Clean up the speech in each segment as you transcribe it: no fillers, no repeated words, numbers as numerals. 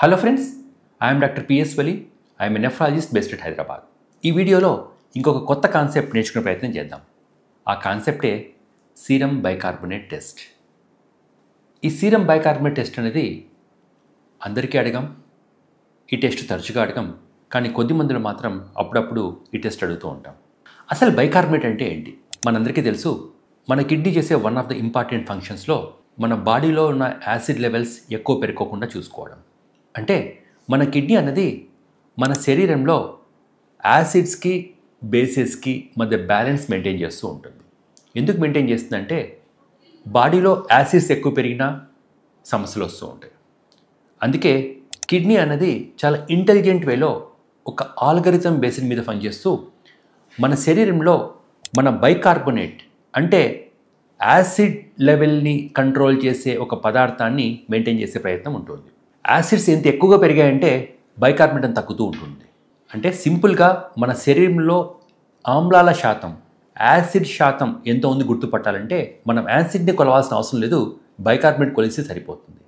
Hello friends, I'm doctor P S Wali. I'm a nephrologist based at Hyderabad. ఈ వీడియోలో ఇంకొక కొత్త కాన్సెప్ట్ నేర్చుకునే ప్రయత్నం చేద్దాం. ఆ కాన్సెప్టే సీరం బైకార్బోనేట్ టెస్ట్. ఈ సీరం బైకార్బోనేట్ టెస్ట్ అనేది అందరికీ అడగం, ఈ టెస్ట్ తరచుగా అడగం, కానీ కొద్ది మందిలో మాత్రం అప్పుడప్పుడు ఈ టెస్ట్ అడుగుతూ ఉంటాం. అసలు బైకార్బోనేట్ అంటే ఏంటి? మనందరికీ తెలుసు, మన కిడ్నీ చేసే వన్ ఆఫ్ ద ఇంపార్టెంట్ ఫంక్షన్స్లో మన బాడీలో ఉన్న యాసిడ్ లెవెల్స్ ఎక్కువ పెరగకుండా చూసుకోవడం. అంటే మన కిడ్నీ అన్నది మన శరీరంలో యాసిడ్స్కి బేసెస్కి మధ్య బ్యాలెన్స్ మెయింటైన్ చేస్తూ ఉంటుంది. ఎందుకు మెయింటైన్ చేస్తుందంటే బాడీలో యాసిడ్స్ ఎక్కువ పెరిగినా సమస్యలు వస్తూ ఉంటాయి. అందుకే కిడ్నీ అన్నది చాలా ఇంటెలిజెంట్ వేలో ఒక ఆల్గరిథం బేసిస్ మీద పనిచేస్తూ మన శరీరంలో మన బైకార్బోనేట్ అంటే యాసిడ్ లెవెల్ని కంట్రోల్ చేసే ఒక పదార్థాన్ని మెయింటైన్ చేసే ప్రయత్నం ఉంటుంది. యాసిడ్స్ ఎంత ఎక్కువగా పెరిగాయంటే బైకార్బోనేట్ తగ్గుతూ ఉంటుంది. అంటే సింపుల్గా మన శరీరంలో ఆమ్లాల శాతం, యాసిడ్ శాతం ఎంత ఉంది గుర్తుపట్టాలంటే మనం యాసిడ్ని కొలవాల్సిన అవసరం లేదు, బైకార్బోనేట్ కొలిస్తే సరిపోతుంది.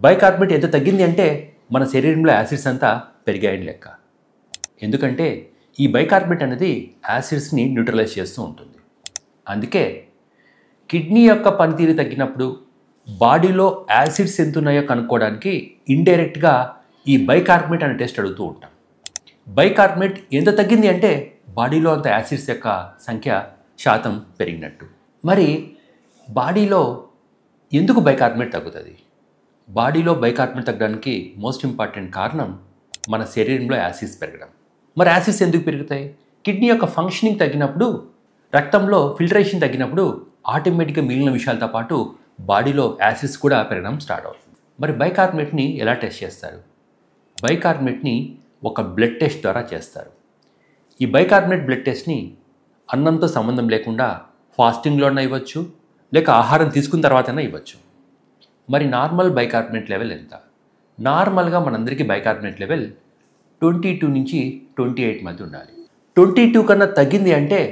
బైకార్బోనేట్ ఎంత తగ్గింది అంటే మన శరీరంలో యాసిడ్స్ అంతా పెరిగాయని లెక్క. ఎందుకంటే ఈ బైకార్బోనేట్ అనేది యాసిడ్స్ని న్యూట్రలైజ్ చేస్తూ ఉంటుంది. అందుకే కిడ్నీ యొక్క పనితీరు తగ్గినప్పుడు బాడీలో యాసిడ్స్ ఎంత ఉన్నాయో కనుక్కోవడానికి ఇండైరెక్ట్గా ఈ బైకార్బోనేట్ అనే టెస్ట్ అడుగుతూ ఉంటాం. బైకార్బోనేట్ ఎంత తగ్గింది అంటే బాడీలో అంత యాసిడ్స్ యొక్క సంఖ్య శాతం పెరిగినట్టు. మరి బాడీలో ఎందుకు బైకార్బోనేట్ తగ్గుతుంది? బాడీలో బైకార్బోనేట్ తగ్గడానికి మోస్ట్ ఇంపార్టెంట్ కారణం మన శరీరంలో యాసిడ్స్ పెరగడం. మరి యాసిడ్స్ ఎందుకు పెరుగుతాయి? కిడ్నీ యొక్క ఫంక్షనింగ్ తగ్గినప్పుడు, రక్తంలో ఫిల్టరేషన్ తగ్గినప్పుడు ఆటోమేటిక్గా మిగిలిన విషయాలతో పాటు బాడీలో యాసిడ్స్ కూడా పెరగడం స్టార్ట్ అవుతుంది. మరి బైకార్బోనేట్ని ఎలా టెస్ట్ చేస్తారు? బైకార్బోనేట్ని ఒక బ్లడ్ టెస్ట్ ద్వారా చేస్తారు. ఈ బైకార్బోనేట్ బ్లడ్ టెస్ట్ని అన్నంతో సంబంధం లేకుండా ఫాస్టింగ్లోనే ఇవ్వచ్చు, లేక ఆహారం తీసుకున్న తర్వాతైనా ఇవ్వచ్చు. మరి నార్మల్ బైకార్బోనేట్ లెవెల్ ఎంత? నార్మల్గా మనందరికీ బైకార్బోనేట్ లెవెల్ 22 నుంచి 28 మధ్య ఉండాలి. 22 కన్నా తగ్గింది అంటే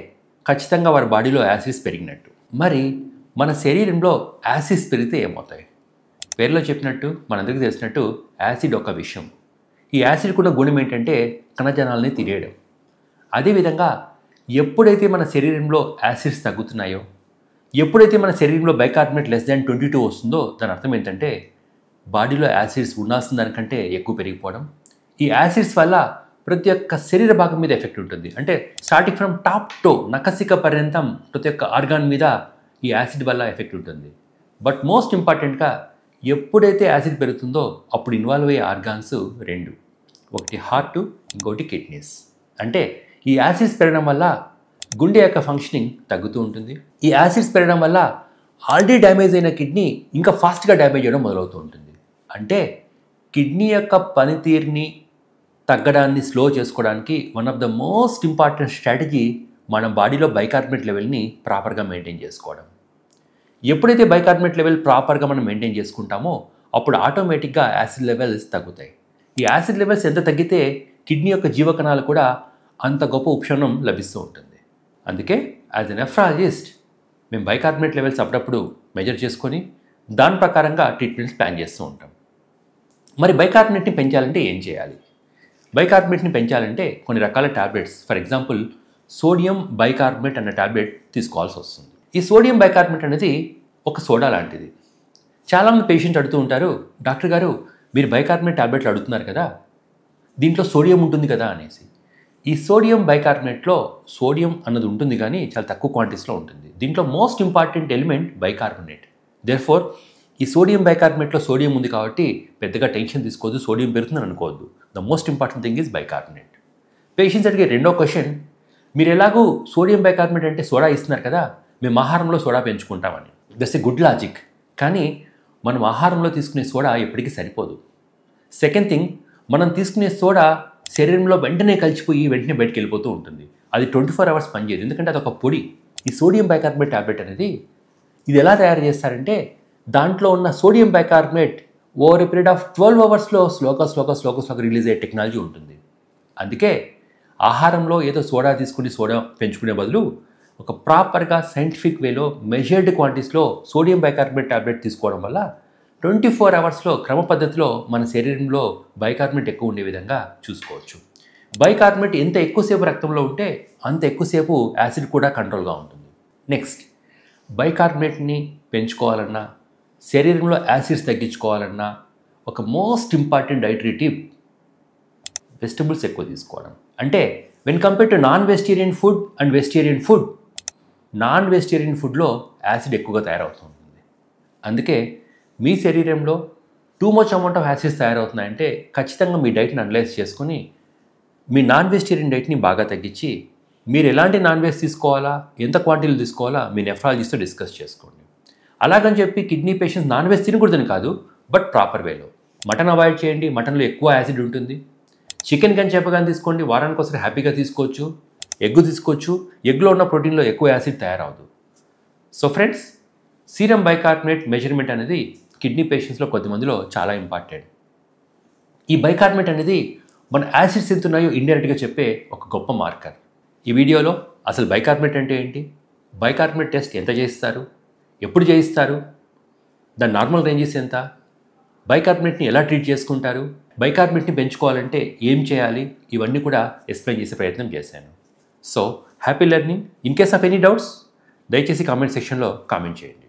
ఖచ్చితంగా వారి బాడీలో యాసిడ్స్ పెరిగినట్టు. మరి మన శరీరంలో యాసిడ్స్ పెరిగితే ఏమవుతాయి? పేరులో చెప్పినట్టు, మనందరికీ తెలిసినట్టు యాసిడ్ ఒక విషయం. ఈ యాసిడ్ కూడా గుణం ఏంటంటే కణజాలాలని తినేయడం. అదేవిధంగా ఎప్పుడైతే మన శరీరంలో యాసిడ్స్ తగ్గుతున్నాయో, ఎప్పుడైతే మన శరీరంలో బైకార్బోనేట్ లెస్ దాన్ 22 వస్తుందో దాని అర్థం ఏంటంటే బాడీలో యాసిడ్స్ ఉండాల్సిన దానికంటే ఎక్కువ పెరిగిపోవడం. ఈ యాసిడ్స్ వల్ల ప్రతి ఒక్క శరీర భాగం మీద ఎఫెక్ట్ ఉంటుంది. అంటే స్టార్టింగ్ ఫ్రమ్ టాప్ టో, నఖశిఖ పర్యంతం ప్రతి ఒక్క ఆర్గాన్ మీద ఈ యాసిడ్ వల్ల ఎఫెక్ట్ ఉంటుంది. బట్ మోస్ట్ ఇంపార్టెంట్గా ఎప్పుడైతే యాసిడ్ పెరుగుతుందో అప్పుడు ఇన్వాల్వ్ అయ్యే ఆర్గాన్స్ రెండు, ఒకటి హార్ట్, ఇంకోటి కిడ్నీస్. అంటే ఈ యాసిడ్స్ పెరగడం వల్ల గుండె యొక్క ఫంక్షనింగ్ తగ్గుతూ ఉంటుంది. ఈ యాసిడ్స్ పెరగడం వల్ల ఆల్రెడీ డ్యామేజ్ అయిన కిడ్నీ ఇంకా ఫాస్ట్గా డ్యామేజ్ అవ్వడం మొదలవుతూ ఉంటుంది. అంటే కిడ్నీ యొక్క పనితీరుని తగ్గడాన్ని స్లో చేసుకోవడానికి one of the most important strategy మన బాడీలో బైకార్బోనేట్ లెవెల్ని ప్రాపర్గా మెయింటైన్ చేసుకోవడం. ఎప్పుడైతే బైకార్బోనేట్ లెవెల్ ప్రాపర్గా మనం మెయింటైన్ చేసుకుంటామో అప్పుడు ఆటోమేటిక్గా యాసిడ్ లెవెల్స్ తగ్గుతాయి. ఈ యాసిడ్ లెవెల్స్ ఎంత తగ్గితే కిడ్నీ యొక్క జీవకణాలు కూడా అంత గొప్ప ఉపశమనం లభిస్తూ ఉంటుంది. అందుకే యాజ్ ఎ నెఫ్రాలజిస్ట్ మేము బైకార్బోనేట్ లెవెల్స్ అప్పుడప్పుడు మెజర్ చేసుకొని దాని ప్రకారంగా ట్రీట్మెంట్స్ ప్లాన్ చేస్తూ ఉంటాం. మరి బైకార్బోనేట్ని పెంచాలంటే ఏం చేయాలి? బైకార్బోనేట్ని పెంచాలంటే కొన్ని రకాల tablets, for example sodium bicarbonate అన్న ట్యాబ్లెట్ తీసుకోవాల్సి వస్తుంది. ఈ సోడియం బైకార్బోనేట్ అనేది ఒక సోడా లాంటిది. చాలామంది పేషెంట్ అడుగుతూ ఉంటారు, డాక్టర్ గారు మీరు బైకార్బోనేట్ ట్యాబ్లెట్లు అడుగుతున్నారు కదా, దీంట్లో సోడియం ఉంటుంది కదా అనేసి. ఈ సోడియం బైకార్బోనేట్లో సోడియం అన్నది ఉంటుంది కానీ చాలా తక్కువ క్వాంటిటీస్లో ఉంటుంది. దీంట్లో most important element bicarbonate. Therefore ఈ సోడియం బైకార్బోనేట్లో సోడియం ఉంది కాబట్టి పెద్దగా టెన్షన్ తీసుకోవద్దు, సోడియం పెరుగుతుందని అనుకోవద్దు. The most important thing is bicarbonate. Patients అడిగే రెండో క్వశ్చన్, మీరు ఎలాగూ సోడియం బైకార్బోనేట్ అంటే సోడా ఇస్తున్నారు కదా, మేము ఆహారంలో సోడా పెంచుకుంటామని. That's a good logic. కానీ మనం ఆహారంలో తీసుకునే సోడా ఎప్పటికీ సరిపోదు. సెకండ్ థింగ్, మనం తీసుకునే సోడా శరీరంలో వెంటనే కలిసిపోయి వెంటనే బయటకు వెళ్ళిపోతూ ఉంటుంది. అది 24 hours పనిచేయదు, ఎందుకంటే అది ఒక పొడి. ఈ సోడియం బైకార్బోనేట్ ట్యాబ్లెట్ అనేది ఇది ఎలా తయారు చేస్తారంటే దాంట్లో ఉన్న sodium bicarbonate over a period of 12 hours స్లోగా రిలీజ్ అయ్యే టెక్నాలజీ ఉంటుంది. అందుకే ఆహారంలో ఏదో సోడా తీసుకుని సోడా పెంచుకునే బదులు ఒక ప్రాపర్గా సైంటిఫిక్ వేలో మెజర్డ్ క్వాంటిటీస్లో సోడియం బైకార్బోనేట్ ట్యాబ్లెట్ తీసుకోవడం వల్ల 24 అవర్స్లో క్రమ పద్ధతిలో మన శరీరంలో బైకార్బోనేట్ ఎక్కువ ఉండే విధంగా చూసుకోవచ్చు. బైకార్బోనేట్ ఎంత ఎక్కువసేపు రక్తంలో ఉంటే అంత ఎక్కువసేపు యాసిడ్ కూడా కంట్రోల్గా ఉంటుంది. నెక్స్ట్, బైకార్బోనేట్ని పెంచుకోవాలన్నా, శరీరంలో యాసిడ్స్ తగ్గించుకోవాలన్నా ఒక most important dietary tip vegetables ఎక్కువ తీసుకోవడం. అంటే when compare to non vegetarian food and vegetarian food, non vegetarian ఫుడ్లో యాసిడ్ ఎక్కువగా తయారవుతుంది. అందుకే మీ శరీరంలో too much amount of acids తయారవుతున్నాయంటే ఖచ్చితంగా మీ డైట్ని అనలైజ్ చేసుకొని మీ నాన్ వెజిటేరియన్ డైట్ని బాగా తగ్గించి మీరు ఎలాంటి నాన్ వెజ్ తీసుకోవాలా, ఎంత క్వాంటిటీలు తీసుకోవాలా మీ నెఫ్రాలజిస్ట్తో డిస్కస్ చేసుకోండి. అలాగని చెప్పి కిడ్నీ పేషెంట్స్ నాన్ వెజ్ తినకూడదని కాదు, బట్ ప్రాపర్ వేలో. మటన్ అవాయిడ్ చేయండి, మటన్లో ఎక్కువ యాసిడ్ ఉంటుంది. చికెన్ కానీ చేప కానీ తీసుకోండి, వారానికి ఒకసారి హ్యాపీగా తీసుకోవచ్చు. ఎగ్ తీసుకోవచ్చు, ఎగ్లో ఉన్న ప్రోటీన్లో ఎక్కువ యాసిడ్ తయారవదు. So friends, serum bicarbonate measurement అనేది కిడ్నీ పేషెంట్స్లో కొద్దిమందిలో చాలా ఇంపార్టెంట్. ఈ బైకార్బోనేట్ అనేది మన యాసిడ్స్ ఎంత ఉన్నాయో ఇండైరెక్ట్గా చెప్పే ఒక గొప్ప మార్కర్. ఈ వీడియోలో అసలు బైకార్బోనేట్ అంటే ఏంటి, బైకార్బోనేట్ టెస్ట్ ఎంత చేయిస్తారు, ఎప్పుడు చేయిస్తారు, దాని నార్మల్ రేంజెస్ ఎంత, బైకార్బోనేట్ని ఎలా ట్రీట్ చేసుకుంటారు, బైకార్బోనేట్ని పెంచుకోవాలంటే ఏం చేయాలి, ఇవన్నీ కూడా ఎక్స్ప్లెయిన్ చేసే ప్రయత్నం చేశాను. So happy learning. In case of any doubts దయచేసి కామెంట్ సెక్షన్లో కామెంట్ చేయండి.